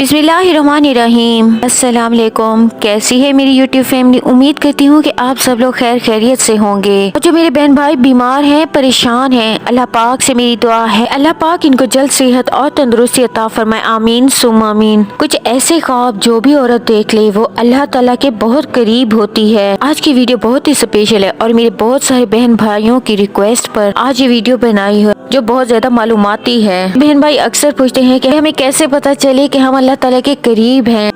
बिस्मिल्लाहिर्रहमानिर्रहीम। अस्सलाम वालेकुम। कैसी है मेरी यूट्यूब फैमिली? उम्मीद करती हूँ कि आप सब लोग खैर खैरियत से होंगे। और जो मेरे बहन भाई बीमार हैं, परेशान हैं, अल्लाह पाक से मेरी दुआ है अल्लाह पाक इनको जल्द सेहत और तंदुरुस्ती अता फरमाए। आमीन सुम आमीन। कुछ ऐसे ख्वाब जो भी औरत देख ले वो अल्लाह ताला के बहुत करीब होती है। आज की वीडियो बहुत ही स्पेशल है और मेरे बहुत सारे बहन भाइयों की रिक्वेस्ट पर आज ये वीडियो बनाई है जो बहुत ज्यादा मालूमाती है। बहन भाई अक्सर पूछते हैं कि हमें कैसे पता चले कि हम अल्लाह ताला के करीब हैं।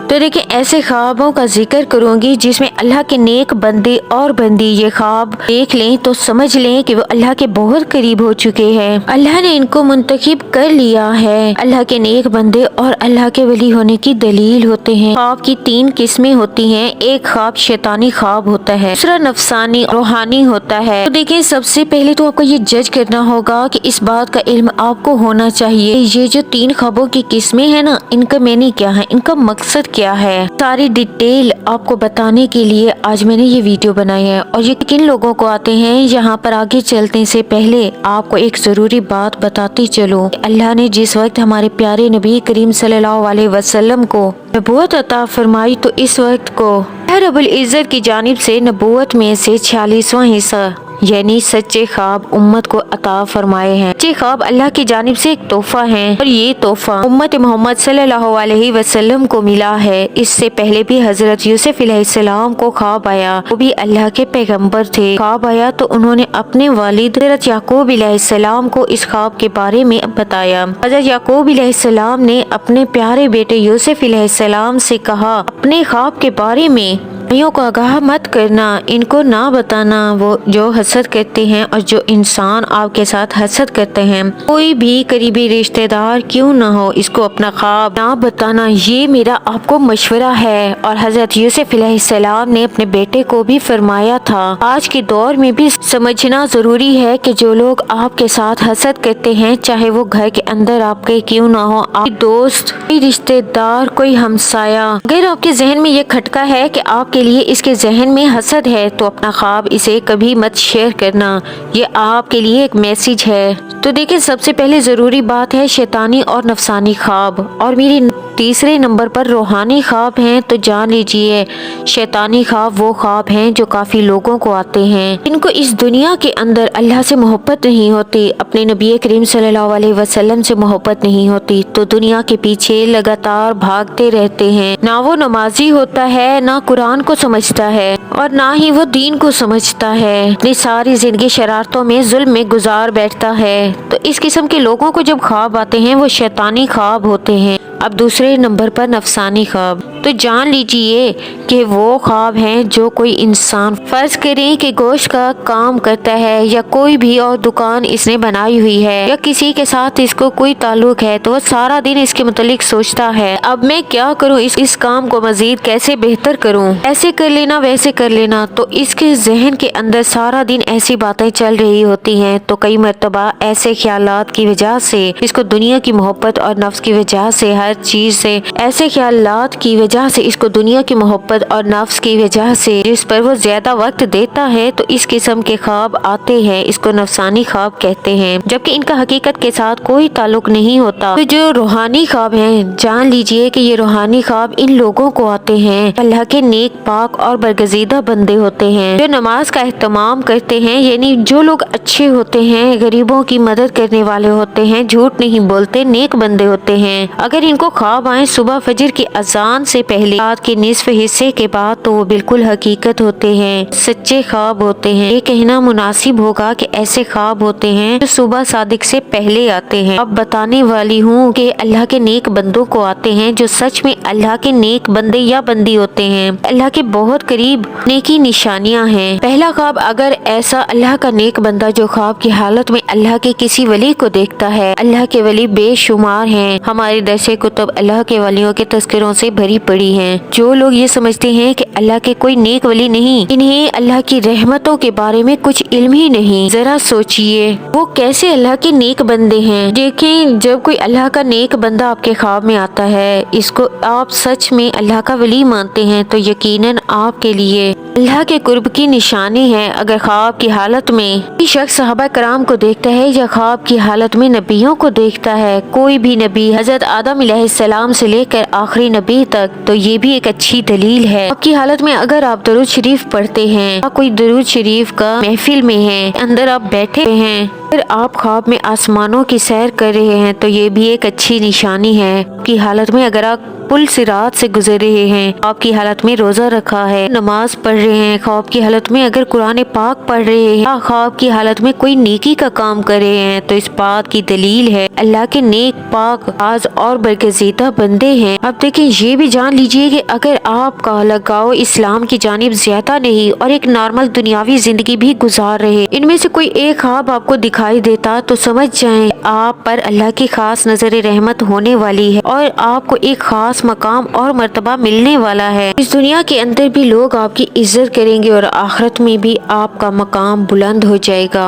तो देखिए ऐसे ख्वाबों का जिक्र करूंगी जिसमें अल्लाह के नेक बंदे और बंदी ये ख्वाब देख लें तो समझ लें कि वो अल्लाह के बहुत करीब हो चुके हैं। अल्लाह ने इनको मुंतखब कर लिया है। अल्लाह के नेक बंदे और अल्लाह के वली होने की दलील होते हैं। ख्वाब की 3 किस्में होती हैं। एक ख्वाब शैतानी ख्वाब होता है, दूसरा नफसानी रूहानी होता है। तो देखिए सबसे पहले तो आपको ये जज करना होगा कि इस बात का इल्म आपको होना चाहिए ये जो 3 ख्वाबों की किस्में हैं ना, इनका मैंने क्या है, इनका मकसद क्या है, सारी डिटेल आपको बताने के लिए आज मैंने ये वीडियो बनाई है। और ये किन लोगों को आते हैं, यहाँ पर आगे चलने से पहले आपको एक जरूरी बात बताती चलो। अल्लाह ने जिस वक्त हमारे प्यारे नबी करीम सल्लल्लाहु अलैहि वसल्लम को नबूवत अता फरमाई तो इस वक्त को रब्बुल इज्जत की जानिब से नबूवत में से 46वां हिस्सा यानी सच्चे ख्वाब उम्मत को अता फरमाए हैं। सच्चे ख्वाब अल्लाह की जानिब से एक तोहफा है और ये तोहफा उम्मत मोहम्मद सल्लल्लाहु अलैहि वसल्लम को मिला है। इससे पहले भी हजरत यूसुफ अलैहिस्सलाम को ख्वाब आया, वो भी अल्लाह के पैगंबर थे। ख्वाब आया तो उन्होंने अपने वालिद हजरत याकूब अलैहिस्सलाम को इस ख्वाब के बारे में बताया। हजरत याकूब अलैहिस्सलाम ने अपने प्यारे बेटे यूसुफ अलैहिस्सलाम से कहा अपने ख्वाब के बारे में भाइयों को आगाह मत करना, इनको ना बताना। वो जो हसद करते हैं और जो इंसान आपके साथ हसद करते हैं, कोई भी करीबी रिश्तेदार क्यों ना हो, इसको अपना ख्वाब ना बताना, ये मेरा आपको मशवरा है। और हजरत यूसुफ अलैहिस्सलाम ने अपने बेटे को भी फरमाया था। आज के दौर में भी समझना जरूरी है कि जो लोग आपके साथ हसद करते हैं, चाहे वो घर के अंदर आपके क्यों ना हो, आपके दोस्त, कोई रिश्तेदार, कोई हमसाया, अगर आपके जहन में ये खटका है कि आपके लिए इसके जहन में हसद है तो अपना ख्वाब इसे कभी मत शेयर करना। ये आपके लिए एक मैसेज है। तो देखिए सबसे पहले जरूरी बात है शैतानी और नफसानी ख्वाब, और मेरी तीसरे नंबर पर रूहानी ख्वाब हैं। तो जान लीजिए शैतानी ख्वाब वो ख्वाब हैं जो काफी लोगों को आते हैं, इनको इस दुनिया के अंदर अल्लाह से मोहब्बत नहीं होती, अपने नबी करीम सल्लल्लाहु अलैहि वसल्लम से मोहब्बत नहीं होती, तो दुनिया के पीछे लगातार भागते रहते हैं। ना वो नमाजी होता है, ना कुरान को समझता है और ना ही वो दीन को समझता है, अपनी सारी जिंदगी शरारतों में जुल्म में गुजार बैठता है। तो इस किस्म के लोगों को जब ख्वाब आते हैं वो शैतानी ख्वाब होते हैं। अब दूसरे नंबर पर नफसानी ख्वाब, तो जान लीजिए कि वो ख्वाब हैं जो कोई इंसान फर्ज करें कि गोश्त का काम करता है या कोई भी और दुकान इसने बनाई हुई है या किसी के साथ इसको कोई ताल्लुक है, तो वो सारा दिन इसके मुतालिक सोचता है अब मैं क्या करूं, इस काम को मजीद कैसे बेहतर करूं, ऐसे कर लेना वैसे कर लेना। तो इसके जहन के अंदर सारा दिन ऐसी बातें चल रही होती हैं। तो कई मर्तबा ऐसे ख्यालात की वजह से, इसको दुनिया की मोहब्बत और नफ्स की वजह से, हर चीज से, ऐसे ख्यालात की वजह से, इसको दुनिया की मोहब्बत और नफ्स की वजह से जिस पर वो ज्यादा वक्त देता है, तो इस किस्म के ख्वाब आते हैं। इसको नफसानी ख्वाब कहते हैं, जबकि इनका हकीकत के साथ कोई ताल्लुक नहीं होता। तो जो रूहानी ख्वाब हैं, जान लीजिए कि ये रूहानी ख्वाब इन लोगों को आते हैं अल्लाह के नेक पाक और बरगजीदा बंदे होते हैं, जो नमाज का एहतमाम करते हैं, यानी जो लोग अच्छे होते हैं, गरीबों की मदद करने वाले होते हैं, झूठ नहीं बोलते, नेक बंदे होते हैं। अगर इनको ख्वाब आए सुबह फजर की अजान से पहले, रात के निस्फ हिस्से के बाद, तो वो बिल्कुल हकीकत होते हैं, सच्चे ख्वाब होते हैं। ये कहना मुनासिब होगा कि ऐसे ख्वाब होते हैं जो सुबह सादिक से पहले आते हैं। अब बताने वाली हूँ कि अल्लाह के नेक बंदों को आते हैं जो सच में अल्लाह के नेक बंदे या बंदी होते हैं, अल्लाह के बहुत करीब नेकी निशानियाँ हैं। पहला ख्वाब, अगर ऐसा अल्लाह का नेक बंदा जो ख्वाब की हालत में अल्लाह के किसी वली को देखता है, अल्लाह के वली बेशुमार हैं, हमारे दरसे कुतुब अल्लाह के वलियों के तस्करों से भरी पड़ी हैं। जो लोग ये समझते हैं कि अल्लाह के कोई नेक वली नहीं, इन्हें अल्लाह की रहमतों के बारे में कुछ इल्म ही नहीं, जरा सोचिए वो कैसे अल्लाह के नेक बंदे हैं। देखें जब कोई अल्लाह का नेक बंदा आपके ख्वाब में आता है, इसको आप सच में अल्लाह का वली मानते हैं, तो यकीनन आपके लिए अल्लाह के कुर्ब की निशानी है। अगर ख्वाब की हालत में कोई शख्स सहाबा कराम को देखता है या ख्वाब की हालत में नबियों को देखता है, कोई भी नबी, हजरत आदम अलैहिस्सलाम से लेकर आखिरी नबी तक, तो ये भी एक अच्छी दलील है। आपकी हालत में अगर आप दरूद शरीफ पढ़ते हैं या कोई दरूद शरीफ का महफिल में है, अंदर आप बैठे हैं, फिर आप ख्वाब में आसमानों की सैर कर रहे हैं, तो ये भी एक अच्छी निशानी है। आपकी हालत में अगर आप पुल सिरात से गुजर रहे हैं, आपकी हालत में रोजा रखा है, नमाज पढ़ रहे हैं, ख्वाब की हालत में अगर कुरान पाक पढ़ रहे हैं या ख्वाब की हालत में कोई नेकी का काम कर रहे हैं, तो इस बात की दलील है अल्लाह के नेक पाक आज और बरगज़ीदा बंदे हैं। अब देखें, ये भी जान लीजिए कि अगर आपका लगाव इस्लाम की जानिब ज्यादा नहीं और एक नॉर्मल दुनियावी जिंदगी भी गुजार रहे, इनमें से कोई एक ख्वाब आपको दिखाई देता, तो समझ जाएं आप पर अल्लाह की खास नजर रहमत होने वाली है और आपको एक खास मकाम और मर्तबा मिलने वाला है। इस दुनिया के अंदर भी लोग आपकी इज्जत करेंगे और आखिरत में भी आपका मकाम बुलंद हो जाएगा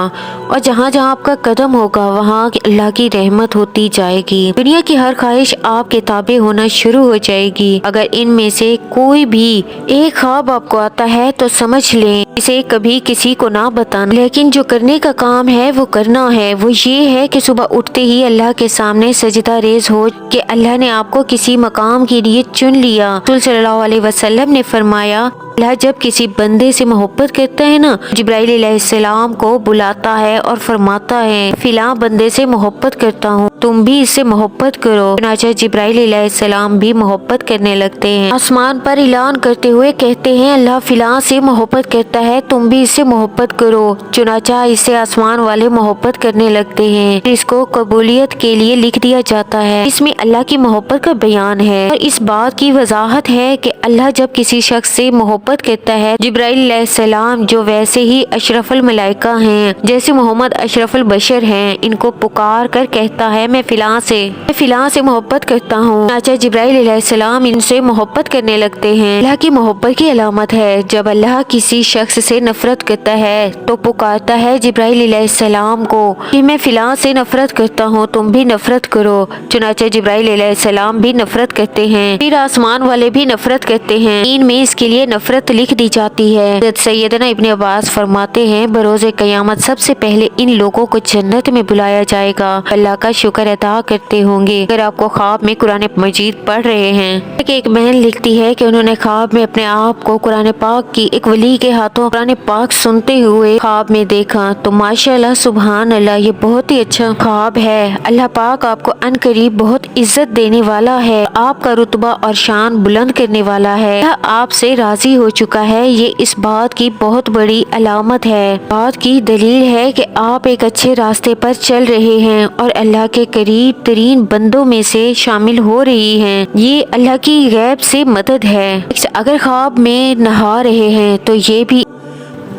और जहाँ जहाँ आपका कदम होगा वहाँ अल्लाह की रहमत होती जाएगी। दुनिया की हर ख्वाहिश आपके ताबे होना शुरू हो जाएगी। अगर इनमें से कोई भी एक ख्वाब आपको आता है तो समझ लें इसे कभी किसी को ना बताना, लेकिन जो करने का काम है वो करना है। वो ये है कि सुबह उठते ही अल्लाह के सामने सजदा रेज हो कि अल्लाह ने आपको किसी मकाम के लिए चुन लिया। रसूल सल्लल्लाहु अलैहि वसल्लम ने फरमाया, अल्लाह जब किसी बंदे से मोहब्बत करता है ना, जिब्राइल अलैहिस्सलाम को बुलाता है और फरमाता है फिला बंदे से मोहब्बत करता हूँ, तुम भी इससे मोहब्बत करो। चुनांचे जिब्राइल अलैहिस्सलाम भी मोहब्बत करने लगते हैं। आसमान पर ऐलान करते हुए कहते हैं अल्लाह फिला से मोहब्बत करता है, तुम भी इससे मोहब्बत करो। चुनांचा इससे आसमान वाले मोहब्बत करने लगते हैं। इसको कबूलियत के लिए लिख दिया जाता है। इसमें अल्लाह की मोहब्बत का बयान है और इस बात की वजाहत है कि अल्लाह जब किसी शख्स से मोहब्बत कहता है, जिब्राइल अलैहिस्सलाम जो वैसे ही अशरफुल मलाइका हैं, जैसे मोहम्मद अशरफुल बशर हैं, इनको पुकार कर कहता है मैं फिला से मोहब्बत करता हूँ। चुनांचे जिब्राइल अलैहिस्सलाम इनसे मोहब्बत करने लगते हैं। अल्लाह की मोहब्बत की अलामत है जब अल्लाह किसी शख्स से नफरत करता है तो पुकारता है जिब्राइल अलैहिस्सलाम को कि मैं फिला से नफरत करता हूँ, तुम भी नफरत करो। चुनांचे जिब्राइल अलैहिस्सलाम भी नफरत करते हैं, फिर आसमान वाले भी नफरत करते हैं। इनमें इसके लिए नफरत लिख दी जाती है। सैयदना इब्न अब्बास फरमाते हैं बरोज़े क़यामत सबसे पहले इन लोगों को जन्नत में बुलाया जाएगा, अल्लाह का शुक्र अदा करते होंगे। अगर आपको ख्वाब में कुरान मजीद पढ़ रहे हैं, एक बहन लिखती है कि उन्होंने ख्वाब में अपने आप को कुरान पाक की एक वली के हाथों कुरान पाक सुनते हुए ख्वाब में देखा, तो माशाअल्लाह सुभान अल्लाह, ये बहुत ही अच्छा ख्वाब है। अल्लाह पाक आपको अनकरीब बहुत इज्जत देने वाला है, आपका रुतबा और शान बुलंद करने वाला है, आपसे राजी हो चुका है। ये इस बात की बहुत बड़ी अलामत है, बात की दलील है कि आप एक अच्छे रास्ते पर चल रहे हैं और अल्लाह के करीब तरीन बंदों में से शामिल हो रही हैं। ये अल्लाह की गैब से मदद है। अगर ख्वाब में नहा रहे हैं तो ये भी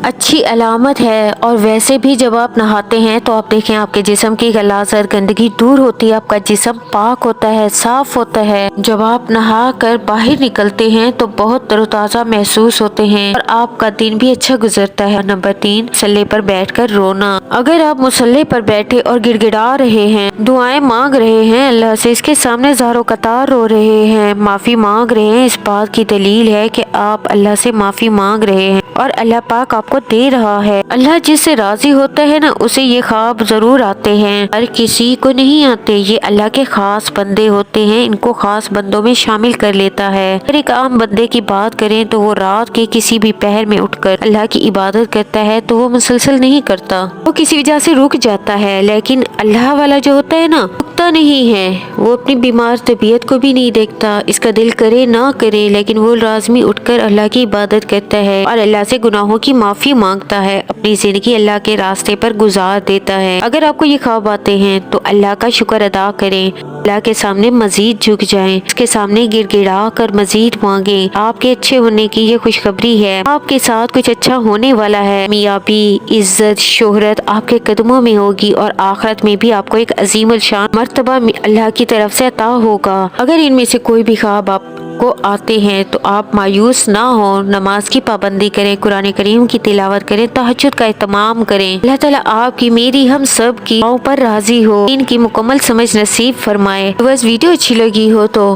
अच्छी अलामत है और वैसे भी जब आप नहाते हैं तो आप देखें आपके जिस्म की गलाजत गंदगी दूर होती है, आपका जिस्म पाक होता है, साफ होता है। जब आप नहा कर बाहर निकलते हैं तो बहुत तरोताज़ा महसूस होते हैं और आपका दिन भी अच्छा गुजरता है। नंबर 3, मुसल्ले पर बैठकर रोना। अगर आप मुसल्ले पर बैठे और गिड़गिड़ा रहे हैं, दुआएं मांग रहे हैं अल्लाह से, इसके सामने ज़ारो कतार रो रहे हैं, माफ़ी मांग रहे हैं, इस बात की दलील है कि आप अल्लाह से माफ़ी मांग रहे हैं और अल्लाह पाक आपको दे रहा है। अल्लाह जिससे राजी होता है ना, उसे ये ख्वाब जरूर आते हैं, हर किसी को नहीं आते। ये अल्लाह के खास बंदे होते हैं, इनको खास बंदों में शामिल कर लेता है। अगर एक आम बंदे की बात करें तो वो रात के किसी भी पहर में उठकर अल्लाह की इबादत करता है तो वो मुसलसल नहीं करता, वो किसी वजह से रुक जाता है। लेकिन अल्लाह वाला जो होता है ना, रुकता नहीं है, वो अपनी बीमार तबीयत को भी नहीं देखता, इसका दिल करे ना करे, लेकिन वो लाजमी उठकर अल्लाह की इबादत करता है और अल्लाह से गुनाहों की माफी मांगता है, अपनी जिंदगी अल्लाह के रास्ते पर गुजार देता है। अगर आपको ये ख्वाब आते हैं तो अल्लाह का शुक्र अदा करें, अल्लाह के सामने मजीद झुक जाएं, इसके सामने गिड़गिड़ा कर मजीद मांगे। आपके अच्छे होने की ये खुशखबरी है, आपके साथ कुछ अच्छा होने वाला है। मियाबी, इज्जत, शोहरत आपके कदमों में होगी और आखिरत में भी आपको एक अजीम शान मर्तबा अल्लाह की तरफ से अता होगा। अगर इनमें से कोई भी ख्वाब आपको आते हैं तो आप मायूस ना हो, नमाज की पाबंदी करें, कुरान करीम की तिलावत करें, तहज्जुद का एहतमाम करें। अल्लाह ताला आपकी, मेरी, हम सब की पाँव पर राजी हो, इनकी मुकम्मल समझ नसीब फरमाए। बस वीडियो अच्छी लगी हो तो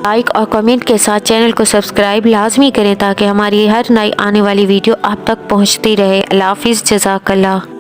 लाइक और कमेंट के साथ चैनल को सब्सक्राइब लाजमी करें ताकि हमारी हर नई आने वाली वीडियो आप तक पहुंचती रहे। अल्लाह हाफिज़, जज़ाकल्लाह।